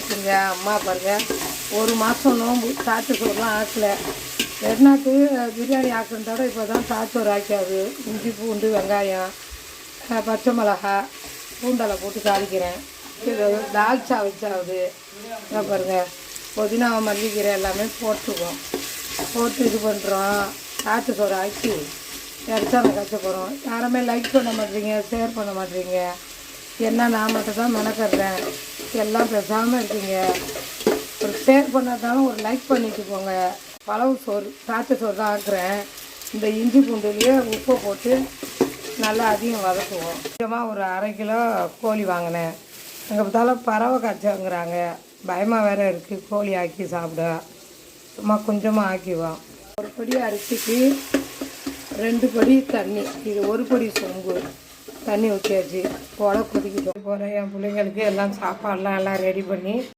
ஆயிடுச்சுங்க. அம்மா பாருங்க, ஒரு மாதம் நோம்பு சாத்துச்சோறுலாம் ஆக்கலை. வெறுநாக்கு பிரியாணி ஆக்குறதோட இப்போ தான் சாத்துச்சோறு ஆக்கியாது. இஞ்சி பூண்டு வெங்காயம் பச்சை மிளகா பூண்டலை போட்டு தாளிக்கிறேன். இது தால்ச்சா வச்சாகுது. பாருங்கள், புதினா மல்லிக்கீரை எல்லாமே போட்டுருக்கோம். போட்டு இது பண்ணுறோம். சாத்துச்சோறு ஆக்கி இறச்சாங்க கற்ற போகிறோம். யாருமே லைக் பண்ண மாட்டேறீங்க, ஷேர் பண்ண மாட்டேறீங்க. என்ன நான் மட்டும் தான் மெனக்கடுறேன். எல்லாம் பேசாமல் இருக்கீங்க. ஒரு ஷேர் பண்ணாதாலும் ஒரு லைக் பண்ணிட்டு போங்க. பழவு சோறு சாத்துச்சோறு தான் ஆக்குறேன். இந்த இஞ்சி பூண்டுலேயே உப்பை போட்டு நல்லா அதிகம் வதக்குவோம். கொஞ்சமாக ஒரு 1/2 கிலோ கோழி வாங்கினேன். அங்கே பார்த்தாலும் பறவை காய்ச்சங்கிறாங்க. பயமாக வேறு இருக்குது கோழி ஆக்கி சாப்பிட. சும்மா கொஞ்சமாக ஆக்கிவோம். ஒரு படி அரிசிக்கு 2 படி தண்ணி. இது 1 படி சொம்பு தண்ணி ஊற்றியாச்சு. போல கொதிக்கிட்டு போகிறேன். என் பிள்ளைங்களுக்கு எல்லாம் சாப்பாடெலாம் எல்லாம் ரெடி பண்ணி